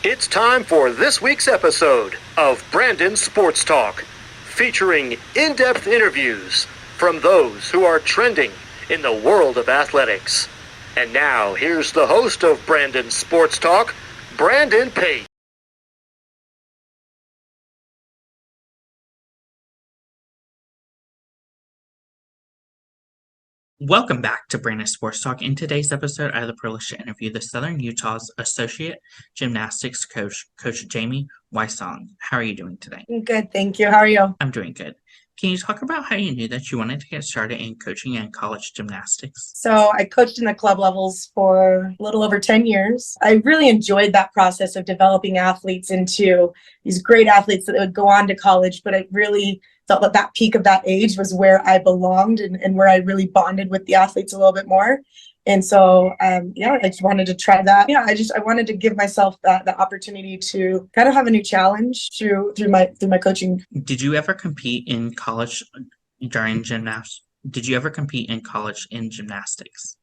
It's time for this week's episode of Brandon Sports Talk, featuring in-depth interviews from those who are trending in the world of athletics. And now, here's the host of Brandon Sports Talk, Brandon Pate. Welcome back to Brandon Sports Talk. In today's episode, I had the privilege to interview the Southern Utah's Associate Gymnastics Coach, Coach Jamie Wysong. How are you doing today? Good, thank you. How are you? I'm doing good. Can you talk about how you knew that you wanted to get started in coaching and college gymnastics? So I coached in the club levels for a little over 10 years. I really enjoyed that process of developing athletes into these great athletes that would go on to college, but I really felt that that peak of that age was where I belonged and where I really bonded with the athletes a little bit more. And so, I just wanted to try that. I wanted to give myself the opportunity to kind of have a new challenge through my coaching. Did you ever compete in college during gymnastics? Did you ever compete in college in gymnastics?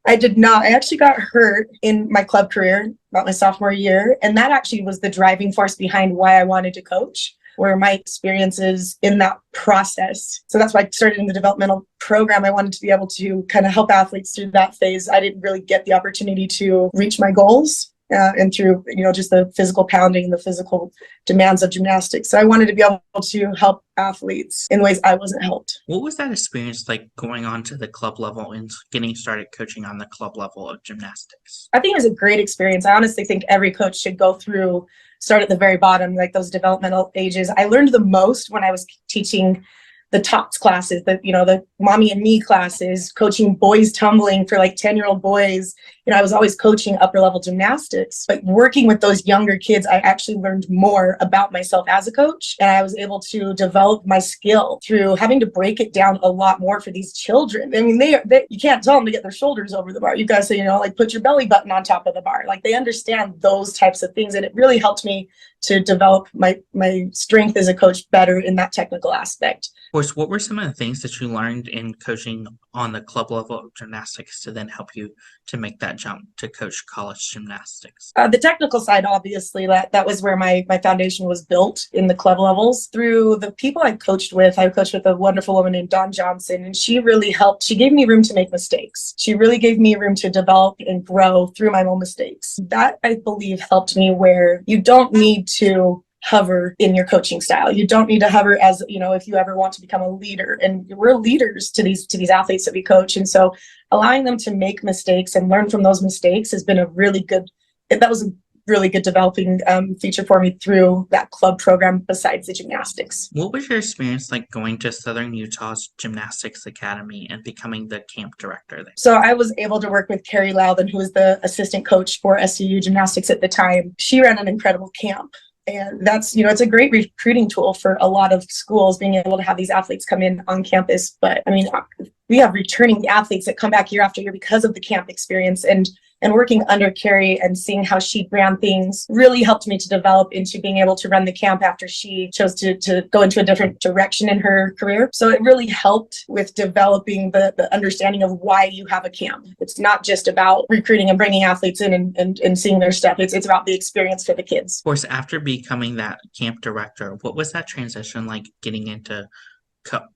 I did not. I actually got hurt in my club career about my sophomore year. And that actually was the driving force behind why I wanted to coach, were my experiences in that process. So that's why I started in the developmental program. I wanted to be able to kind of help athletes through that phase. I didn't really get the opportunity to reach my goals and through, just the physical pounding, the physical demands of gymnastics. So I wanted to be able to help athletes in ways I wasn't helped. What was that experience like going on to the club level and getting started coaching on the club level of gymnastics? I think it was a great experience. I honestly think every coach should go through, start at the very bottom, like those developmental ages. I learned the most when I was teaching the TOTS classes, the mommy and me classes, coaching boys tumbling for like 10-year-old boys. I was always coaching upper level gymnastics, but working with those younger kids, I actually learned more about myself as a coach. And I was able to develop my skill through having to break it down a lot more for these children. I mean, they you can't tell them to get their shoulders over the bar. You've got to say, like put your belly button on top of the bar. Like they understand those types of things. And it really helped me to develop my strength as a coach better in that technical aspect. Of course, what were some of the things that you learned in coaching on the club level of gymnastics to then help you to make that jump to coach college gymnastics? The technical side, obviously, that was where my foundation was built in the club levels. Through the people I coached with a wonderful woman named Dawn Johnson, and she really helped. She gave me room to make mistakes. She really gave me room to develop and grow through my own mistakes. That, I believe, helped me where you don't need to hover in your coaching style. You don't need to hover as, if you ever want to become a leader. And we're leaders to these athletes that we coach. And so allowing them to make mistakes and learn from those mistakes has been a really good developing feature for me through that club program besides the gymnastics. What was your experience like going to Southern Utah's Gymnastics Academy and becoming the camp director there? So I was able to work with Carrie Loudon, who was the assistant coach for SCU Gymnastics at the time. She ran an incredible camp. And that's, it's a great recruiting tool for a lot of schools, being able to have these athletes come in on campus. But I mean, we have returning athletes that come back year after year because of the camp experience. And working under Carrie and seeing how she ran things really helped me to develop into being able to run the camp after she chose to go into a different direction in her career. So it really helped with developing the understanding of why you have a camp. It's not just about recruiting and bringing athletes in and seeing their stuff. It's about the experience for the kids. Of course, after becoming that camp director, what was that transition like getting into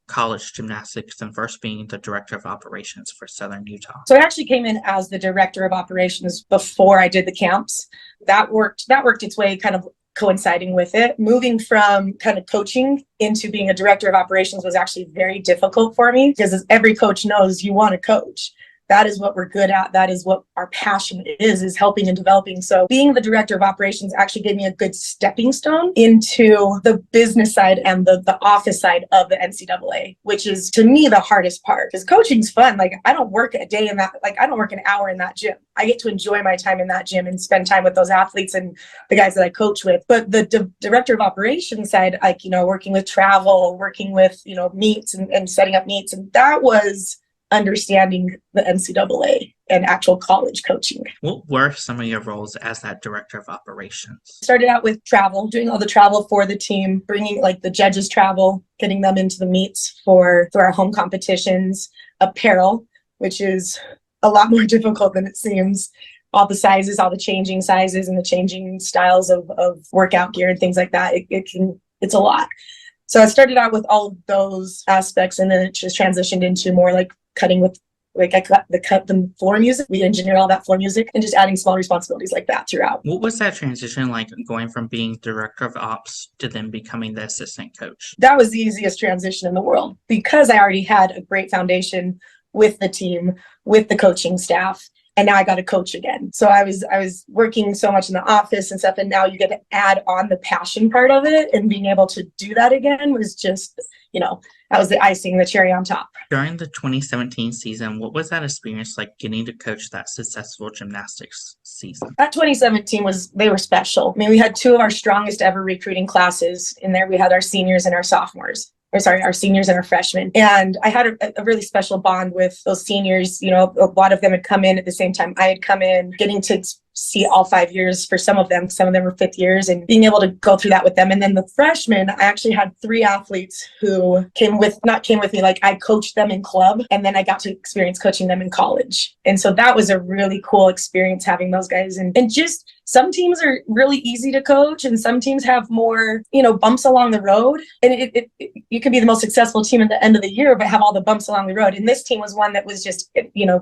college gymnastics and first being the director of operations for Southern Utah? So I actually came in as the director of operations before I did the camps. That worked its way kind of coinciding with it. Moving from kind of coaching into being a director of operations was actually very difficult for me because, as every coach knows, you want to coach. That is what we're good at. That is what our passion is helping and developing. So being the director of operations actually gave me a good stepping stone into the business side and the office side of the NCAA, which is to me the hardest part, because coaching's fun. Like I don't work a day in that, like I don't work an hour in that gym. I get to enjoy my time in that gym and spend time with those athletes and the guys that I coach with. But the director of operations side, like, working with travel, working with, meets and setting up meets. And that was understanding the NCAA and actual college coaching. What were some of your roles as that director of operations? Started out with travel, doing all the travel for the team, bringing like the judges travel, getting them into the meets for our home competitions, apparel, which is a lot more difficult than it seems. all the sizes, all the changing sizes and the changing styles of workout gear and things like that. It's a lot. So I started out with all of those aspects, and then it just transitioned into more like cutting with, like I cut the floor music. We engineered all that floor music and just adding small responsibilities like that throughout. What was that transition like, going from being director of ops to then becoming the assistant coach? That was the easiest transition in the world because I already had a great foundation with the team, with the coaching staff. And now I got to coach again. So I was working so much in the office and stuff. And now you get to add on the passion part of it, and being able to do that again was just, that was the icing, the cherry on top. During the 2017 season, what was that experience like, getting to coach that successful gymnastics season? That 2017 they were special. I mean, we had two of our strongest ever recruiting classes in there. We had our seniors and our sophomores. Our seniors and our freshmen. And I had a really special bond with those seniors. A lot of them had come in at the same time I had come in, getting to see all 5 years for some of them. Some of them were 5th years, and being able to go through that with them. And then the freshmen, I actually had 3 athletes who came with me, like I coached them in club, and then I got to experience coaching them in college. And so that was a really cool experience, having those guys. And just some teams are really easy to coach, and some teams have more, bumps along the road. And you could be the most successful team at the end of the year, but have all the bumps along the road. And this team was one that was just,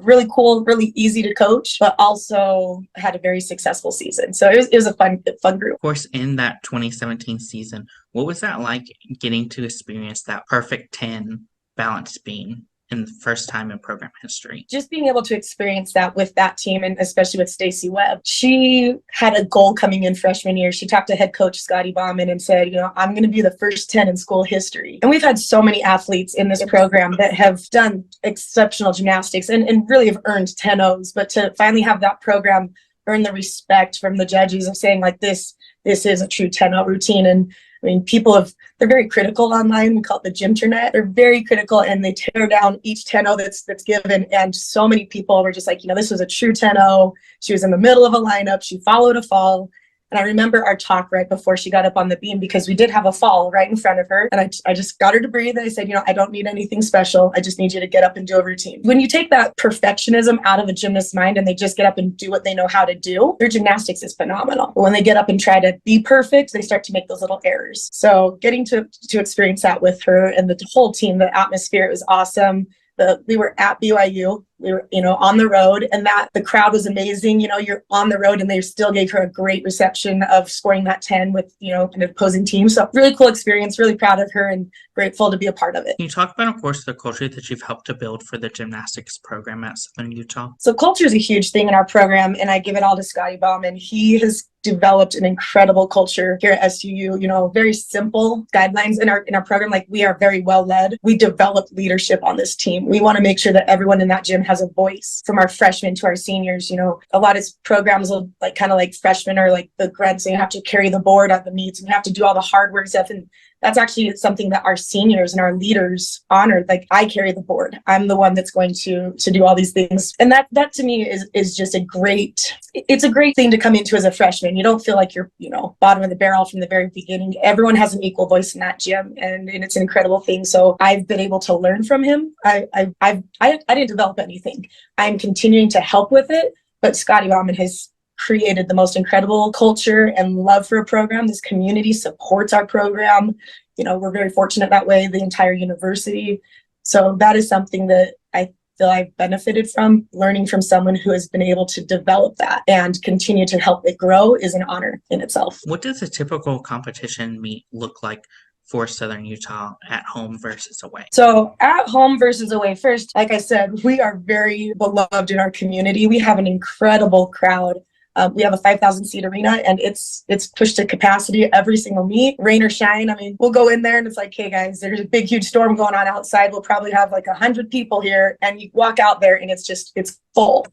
really cool, really easy to coach, but also had a very successful season. So it was a fun group. Of course, in that 2017 season, what was that like, getting to experience that perfect 10 balance beam in the first time in program history? Just being able to experience that with that team, and especially with Stacy Webb. She had a goal coming in freshman year. She talked to head coach Scotty Bauman and said, I'm going to be the first 10 in school history. And we've had so many athletes in this program that have done exceptional gymnastics and really have earned 10-0s. But to finally have that program earn the respect from the judges of saying, like, this is a true 10-0 routine. And I mean, they're very critical online. We call it the gymternet. They're very critical, and they tear down each 10-0 that's given. And so many people were just like, this was a true 10-0. She was in the middle of a lineup. She followed a fall. And I remember our talk right before she got up on the beam, because we did have a fall right in front of her. And I just got her to breathe. And I said, I don't need anything special. I just need you to get up and do a routine. When you take that perfectionism out of a gymnast's mind and they just get up and do what they know how to do, their gymnastics is phenomenal. But when they get up and try to be perfect, they start to make those little errors. So getting to experience that with her and the whole team, the atmosphere, it was awesome. We were at BYU. We were, on the road, and that the crowd was amazing. You're on the road, and they still gave her a great reception of scoring that 10 with, an opposing team. So really cool experience, really proud of her and grateful to be a part of it. Can you talk about, of course, the culture that you've helped to build for the gymnastics program at Southern Utah? So culture is a huge thing in our program, and I give it all to Scotty Bauman. He has developed an incredible culture here at SUU, very simple guidelines in our program. Like, we are very well led. We develop leadership on this team. We want to make sure that everyone in that gym has a voice, from our freshmen to our seniors. A lot of programs will kind of like freshmen are like the grunts, and you have to carry the board at the meets and you have to do all the hard work stuff. And that's actually something that our seniors and our leaders honored. Like, I carry the board. I'm the one that's going to do all these things. And that to me is just it's a great thing to come into as a freshman. You don't feel like you're, bottom of the barrel from the very beginning. Everyone has an equal voice in that gym, and it's an incredible thing. So I've been able to learn from him. I didn't develop anything. I'm continuing to help with it, but Scotty Bauman has created the most incredible culture and love for a program. This community supports our program. We're very fortunate that way, the entire university. So that is something that I feel I've benefited from. Learning from someone who has been able to develop that and continue to help it grow is an honor in itself. What does a typical competition meet look like for Southern Utah at home versus away? So at home versus away, first, like I said, we are very beloved in our community. We have an incredible crowd. We have a 5,000 seat arena, and it's pushed to capacity every single meet, rain or shine. I mean, we'll go in there and it's like, hey guys, there's a big, huge storm going on outside. We'll probably have like 100 people here, and you walk out there and it's full,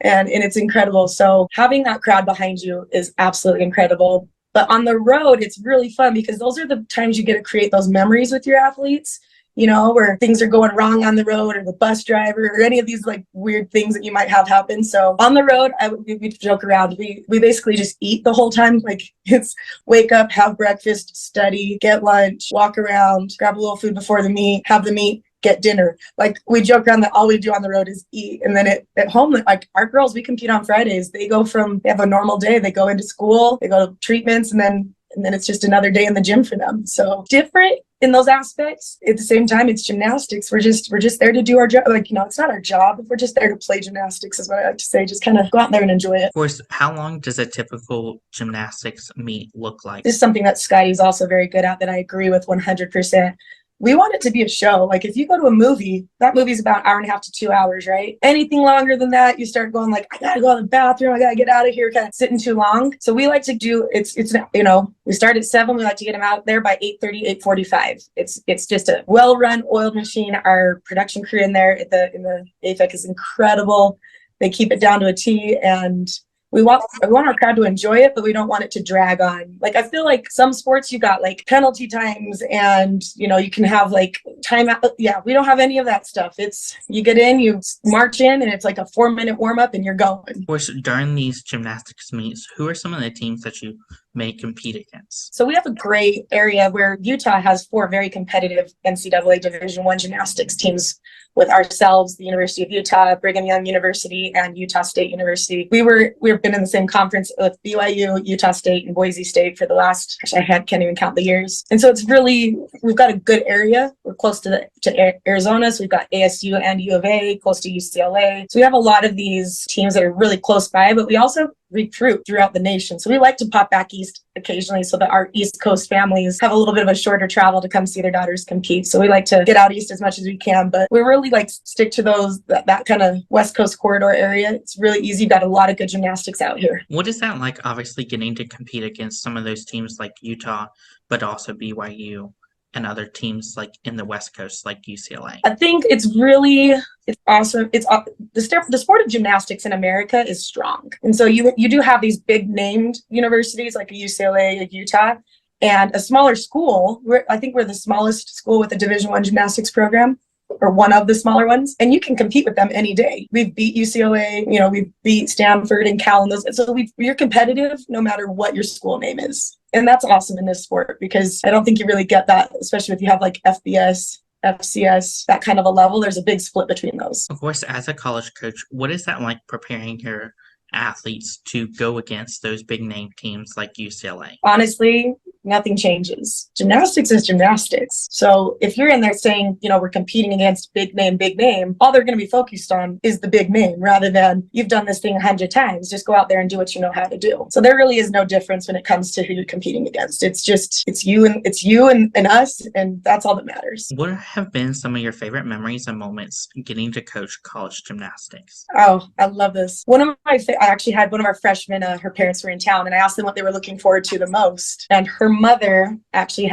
and it's incredible. So having that crowd behind you is absolutely incredible. But on the road, it's really fun because those are the times you get to create those memories with your athletes. Where things are going wrong on the road, or the bus driver, or any of these like weird things that you might have happen. So on the road, we joke around. We basically just eat the whole time. Like, it's wake up, have breakfast, study, get lunch, walk around, grab a little food before the meet, have the meet, get dinner. Like we joke around that all we do on the road is eat. And then at home, like our girls, we compete on Fridays. They have a normal day. They go into school, they go to treatments, and then it's just another day in the gym for them. So different in those aspects. At the same time, it's gymnastics. We're just there to do our job. Like, it's not our job. We're just there to play gymnastics is what I like to say. Just kind of go out there and enjoy it. Of course, how long does a typical gymnastics meet look like? This is something that Scotty's also very good at that I agree with 100%. We want it to be a show. Like if you go to a movie, that movie's about 1.5 to 2 hours, right? Anything longer than that, you start going like, I gotta go to the bathroom. I gotta get out of here. Kind of sitting too long. So we like to do, we start at 7. We like to get them out there by 8:30, 8:45. It's just a well-run oiled machine. Our production crew in there in the AFEC is incredible. They keep it down to a T, and we want our crowd to enjoy it, but we don't want it to drag on. Like, I feel like some sports you got like penalty times and, you can have like timeout. Yeah, we don't have any of that stuff. It's you get in, you march in, and it's like a 4-minute warm up and you're going. Of course, during these gymnastics meets, who are some of the teams that you may compete against? So we have a great area where Utah has 4 very competitive NCAA Division I gymnastics teams with ourselves, the University of Utah, Brigham Young University, and Utah State University. We've been in the same conference with BYU, Utah State, and Boise State for the last, I can't even count the years. And so it's really, we've got a good area. We're close to Arizona, so we've got ASU and U of A, close to UCLA. So we have a lot of these teams that are really close by, but we also recruit throughout the nation. So we like to pop back east occasionally so that our East Coast families have a little bit of a shorter travel to come see their daughters compete. So we like to get out east as much as we can, but we really like stick to that kind of West Coast corridor area. It's really easy. You've got a lot of good gymnastics out here. What is that like, obviously getting to compete against some of those teams like Utah, but also BYU and other teams like in the West Coast, like UCLA? I think it's awesome. The sport of gymnastics in America is strong. And so you do have these big named universities like a UCLA, a Utah, and a smaller school. I think we're the smallest school with a Division I gymnastics program, or one of the smaller ones, and you can compete with them any day. We've beat UCLA, we've beat Stanford and Cal and those. So you're competitive no matter what your school name is. And that's awesome in this sport because I don't think you really get that, especially if you have like FBS, FCS, that kind of a level. There's a big split between those. Of course, as a college coach, what is that like preparing your athletes to go against those big name teams like UCLA? Honestly, nothing changes. Gymnastics is gymnastics. So if you're in there saying, we're competing against big name, all they're going to be focused on is the big name rather than you've done this thing 100 times. Just go out there and do what you know how to do. So there really is no difference when it comes to who you're competing against. It's you and us, and that's all that matters. What have been some of your favorite memories and moments getting to coach college gymnastics? Oh, I love this. I actually had one of our freshmen, her parents were in town, and I asked them what they were looking forward to the most. And her mother actually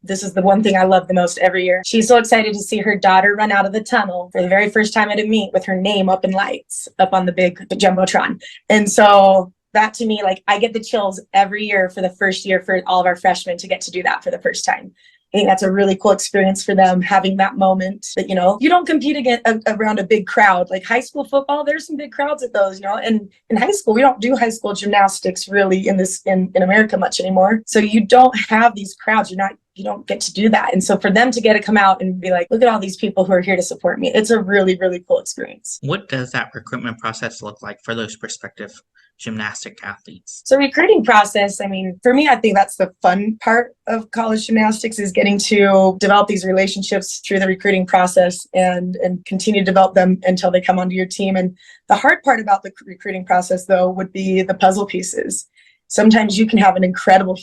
this is the one thing I love the most every year. She's so excited to see her daughter run out of the tunnel for the very first time at a meet with her name up in lights up on the big Jumbotron. And so that to me, like, I get the chills every year for the first year for all of our freshmen to get to do that for the first time. I think that's a really cool experience for them, having that moment that, you don't compete around a big crowd. Like high school football, there's some big crowds at those, and in high school, we don't do high school gymnastics really in America much anymore. So you don't have these crowds. You don't get to do that. And so for them to get to come out and be like, look at all these people who are here to support me. It's a really, really cool experience. What does that recruitment process look like for those prospective gymnastic athletes? So recruiting process, for me, I think that's the fun part of college gymnastics is getting to develop these relationships through the recruiting process and continue to develop them until they come onto your team. And the hard part about the recruiting process, though, would be the puzzle pieces. Sometimes you can have an incredible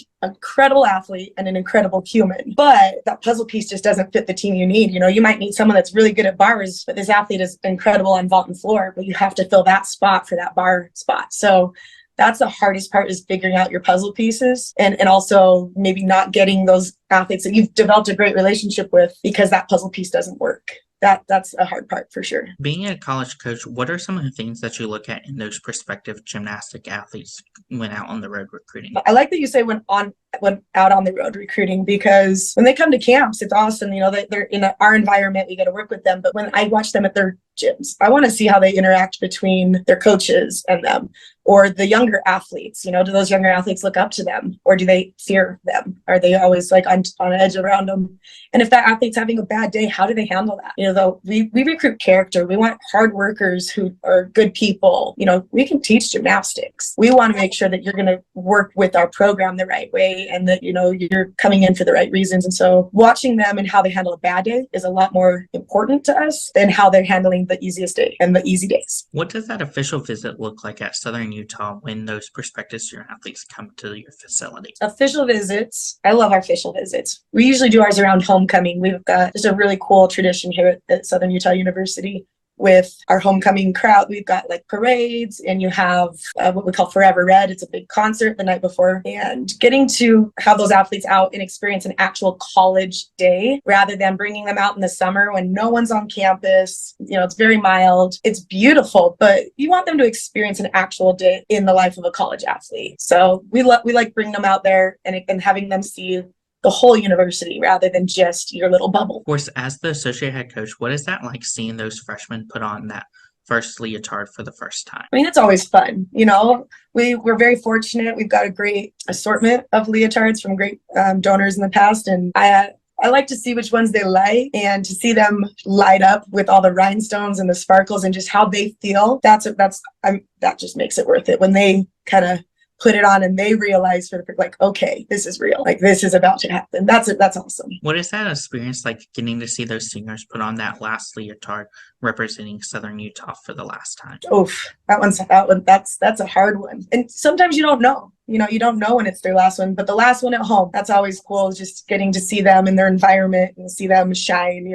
athlete and an incredible human, but that puzzle piece just doesn't fit the team you need. You might need someone that's really good at bars, but this athlete is incredible on vault and floor, but you have to fill that spot for that bar spot. So that's the hardest part, is figuring out your puzzle pieces and also maybe not getting those athletes that you've developed a great relationship with because that puzzle piece doesn't work. That's a hard part for sure. Being a college coach, what are some of the things that you look at in those prospective gymnastic athletes when out on the road recruiting? I like that you say when out on the road recruiting, because when they come to camps, it's awesome. That they're in our environment, we get to work with them. But when I watch them at their gyms, I want to see how they interact between their coaches and them. Or the younger athletes, do those younger athletes look up to them, or do they fear them? Are they always like on edge around them? And if that athlete's having a bad day, how do they handle that? Though we recruit character. We want hard workers who are good people. We can teach gymnastics. We want to make sure that you're going to work with our program the right way, and that, you're coming in for the right reasons. And so watching them and how they handle a bad day is a lot more important to us than how they're handling the easiest day and the easy days. What does that official visit look like at Southern Utah when those prospective student athletes come to your facility? Official visits. I love our official visits. We usually do ours around homecoming. We've got just a really cool tradition here at Southern Utah University. With our homecoming crowd, we've got like parades, and you have what we call Forever Red. It's a big concert the night before, and getting to have those athletes out and experience an actual college day rather than bringing them out in the summer when no one's on campus. It's very mild. It's beautiful, but you want them to experience an actual day in the life of a college athlete. So we like bringing them out there and having them see the whole university rather than just your little bubble. Of course, as the associate head coach, what is that like seeing those freshmen put on that first leotard for the first time? I mean, it's always fun. We're very fortunate. We've got a great assortment of leotards from great donors in the past. And I like to see which ones they like, and to see them light up with all the rhinestones and the sparkles and just how they feel. That just makes it worth it when they kind of put it on and they realize okay, this is real. Like, this is about to happen. That's awesome. What is that experience like, getting to see those seniors put on that last leotard representing Southern Utah for the last time? Oof, that's a hard one. And sometimes you don't know. You don't know when it's their last one, but the last one at home, that's always cool, just getting to see them in their environment and see them shine.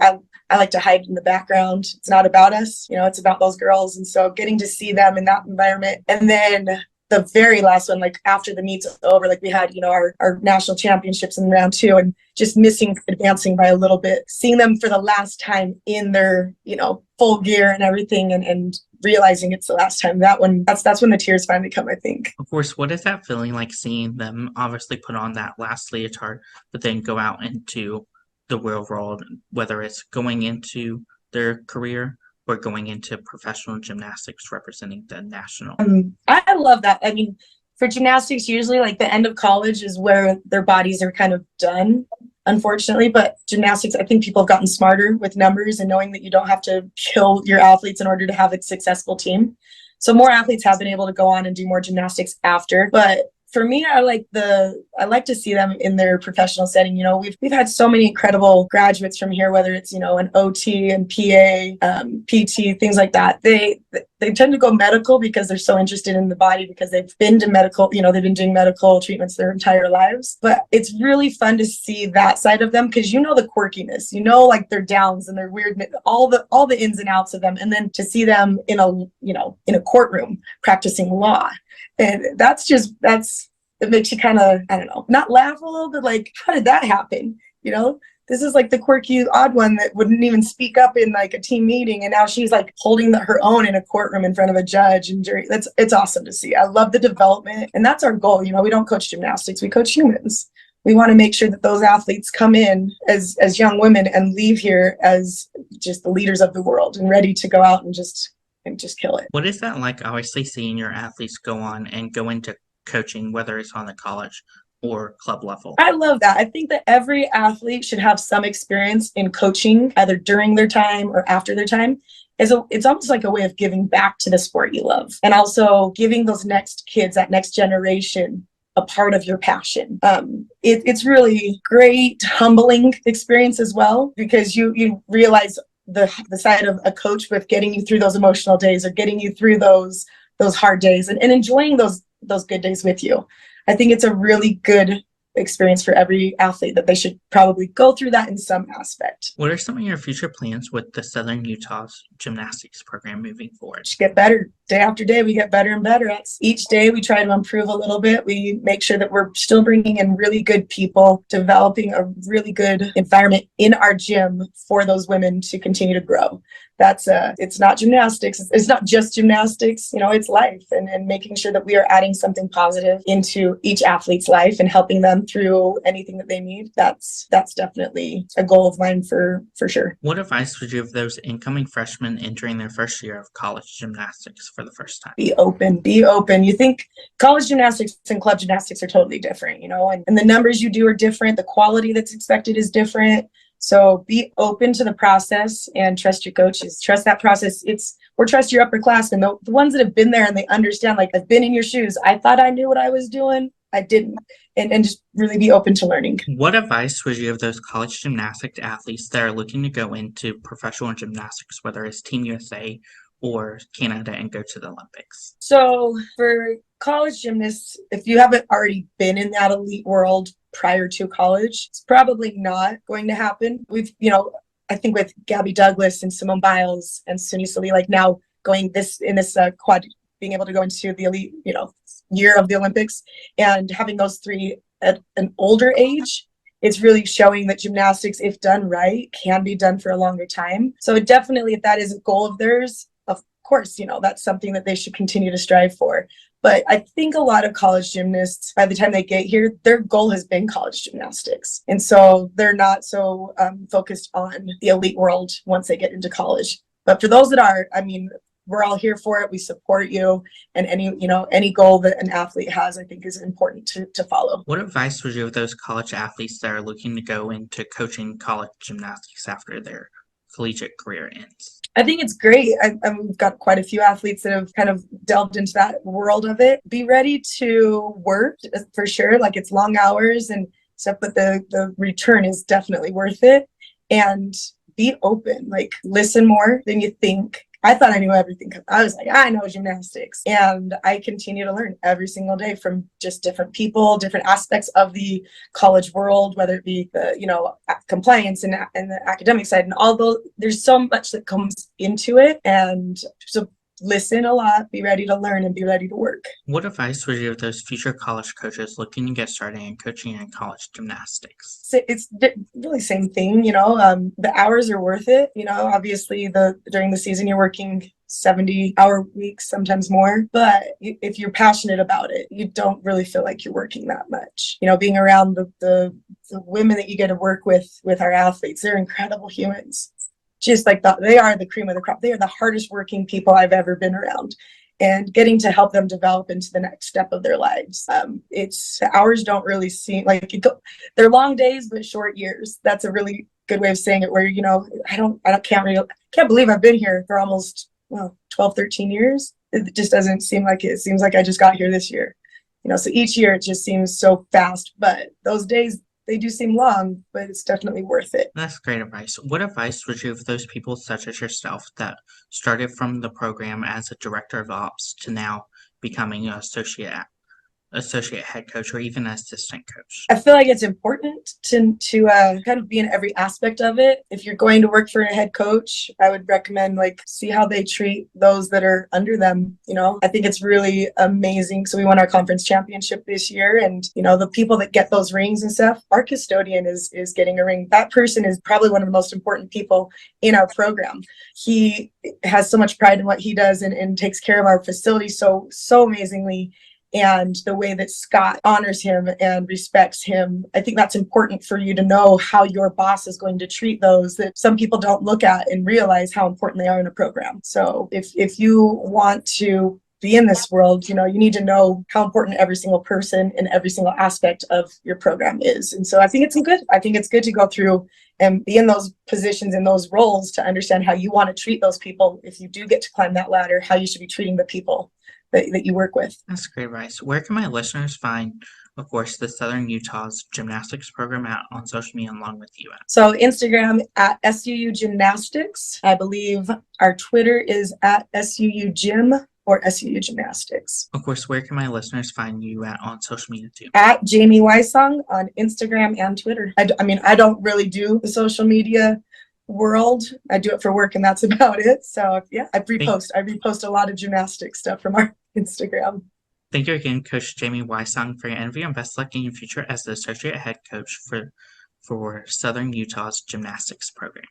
I like to hide in the background. It's not about us, it's about those girls. And so getting to see them in that environment. And then the very last one, like after the meet's over, like we had, our national championships in round 2, and just advancing by a little bit, seeing them for the last time in their, full gear and everything, and realizing it's the last time. That's when the tears finally come, I think. Of course, what is that feeling like, seeing them obviously put on that last leotard, but then go out into the real world, whether it's going into their career or going into professional gymnastics representing the national? I love that. I mean, for gymnastics, usually like the end of college is where their bodies are kind of done, unfortunately. But gymnastics, I think people have gotten smarter with numbers and knowing that you don't have to kill your athletes in order to have a successful team. So more athletes have been able to go on and do more gymnastics after. But for me, I like to see them in their professional setting. We've had so many incredible graduates from here, whether it's, an OT and PA, PT, things like that. They tend to go medical because they're so interested in the body, because they've been to medical, they've been doing medical treatments their entire lives. But it's really fun to see that side of them, because the quirkiness, like their downs and their weird, all the ins and outs of them. And then to see them in a courtroom practicing law. And it makes you kind of, I don't know, not laugh a little bit, like, how did that happen? This is like the quirky, odd one that wouldn't even speak up in like a team meeting. And now she's like holding her own in a courtroom in front of a judge and jury. It's awesome to see. I love the development. And that's our goal. We don't coach gymnastics, we coach humans. We want to make sure that those athletes come in as young women and leave here as just the leaders of the world and ready to go out and just kill it. What is that like, obviously, seeing your athletes go on and go into coaching, whether it's on the college or club level? I love that. I think that every athlete should have some experience in coaching, either during their time or after their time. It's almost like a way of giving back to the sport you love, and also giving those next kids, that next generation, a part of your passion. It's really great, humbling experience as well, because you realize the side of a coach with getting you through those emotional days, or getting you through those hard days, and enjoying those good days with you. I think it's a really good experience for every athlete, that they should probably go through that in some aspect. What are some of your future plans with the Southern Utah's gymnastics program moving forward? Just get better. Day after day, we get better and better. Each day, we try to improve a little bit. We make sure that we're still bringing in really good people, developing a really good environment in our gym for those women to continue to grow. It's not gymnastics. It's not just gymnastics, it's life, and making sure that we are adding something positive into each athlete's life and helping them through anything that they need. That's definitely a goal of mine for sure. What advice would you give those incoming freshmen entering their first year of college gymnastics for the first time? Be open, be open. You think college gymnastics and club gymnastics are totally different, and the numbers you do are different. The quality that's expected is different. So be open to the process and trust your coaches. Trust that process. Or trust your upperclassmen, the ones that have been there and they understand, like, I've been in your shoes. I thought I knew what I was doing. I didn't. And just really be open to learning. What advice would you give those college gymnastics athletes that are looking to go into professional gymnastics, whether it's Team USA or Canada, and go to the Olympics? So for college gymnasts, if you haven't already been in that elite world prior to college, it's probably not going to happen. We've, I think with Gabby Douglas and Simone Biles and Suni Sali, like now going in this quad, being able to go into the elite, year of the Olympics, and having those three at an older age, it's really showing that gymnastics, if done right, can be done for a longer time. So definitely, if that is a goal of theirs, of course, that's something that they should continue to strive for. But I think a lot of college gymnasts, by the time they get here, their goal has been college gymnastics. And so they're not so focused on the elite world once they get into college. But for those that are, we're all here for it. We support you. And any goal that an athlete has, I think is important to follow. What advice would you give those college athletes that are looking to go into coaching college gymnastics after their collegiate career ends? I think it's great. We've got quite a few athletes that have kind of delved into that world of it. Be ready to work for sure. Like, it's long hours and stuff, but the return is definitely worth it. And be open, like, listen more than you think. I thought I knew everything. I was like, I know gymnastics. And I continue to learn every single day from just different people, different aspects of the college world, whether it be the, compliance and the academic side. And although there's so much that comes into it. And so listen a lot, be ready to learn, and be ready to work. What advice would you give those future college coaches looking to get started in coaching in college gymnastics? So it's really same thing, the hours are worth it. Obviously during the season you're working 70-hour weeks, sometimes more. But if you're passionate about it, you don't really feel like you're working that much. Being around the women that you get to work with our athletes, they're incredible humans. Just like they are the cream of the crop. They are the hardest working people I've ever been around, and getting to help them develop into the next step of their lives. The hours don't really seem like they're long days, but short years. That's a really good way of saying it, where, can't believe I've been here for almost 12, 13 years. It just doesn't seem like it. It seems like I just got here this year, so each year it just seems so fast, but those days, they do seem long, but it's definitely worth it. That's great advice. What advice would you give those people such as yourself that started from the program as a director of ops to now becoming an associate head coach or even an assistant coach? I feel like it's important to kind of be in every aspect of it. If you're going to work for a head coach, I would recommend see how they treat those that are under them. I think it's really amazing. So we won our conference championship this year, and the people that get those rings and stuff, our custodian is getting a ring. That person is probably one of the most important people in our program. He has so much pride in what he does and takes care of our facility so amazingly. And the way that Scott honors him and respects him, I think that's important for you to know how your boss is going to treat those that some people don't look at and realize how important they are in a program. So if you want to be in this world, you need to know how important every single person and every single aspect of your program is. And so I think it's good. I think it's good to go through and be in those positions, in those roles, to understand how you want to treat those people. If you do get to climb that ladder, how you should be treating the people that you work with. That's great advice. Where can my listeners find, of course, the Southern Utah's gymnastics program on social media along with you at? So Instagram at SUU Gymnastics. I believe our Twitter is at SUU Gym or SUU Gymnastics. Of course, where can my listeners find you on social media too? At Jamie Wysong on Instagram and Twitter. I don't really do the social media world. I do it for work, and that's about it. So yeah, I repost a lot of gymnastics stuff from our Instagram. Thank you again, Coach Jamie Wysong, for your interview, and best luck in your future as the associate head coach for Southern Utah's gymnastics program.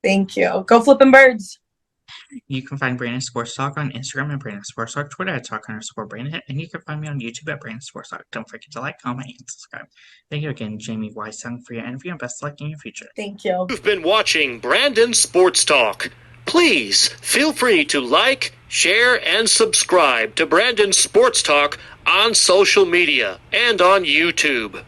Thank you. Go flipping birds. You can find Brandon Sports Talk on Instagram and Brandon Sports Talk Twitter at talk_Brandon, and you can find me on YouTube at Brandon Sports Talk. Don't forget to like, comment, and subscribe. Thank you again, Jamie Wysong, for your interview, and best of luck in your future. Thank you. You've been watching Brandon Sports Talk. Please feel free to like, share, and subscribe to Brandon Sports Talk on social media and on YouTube.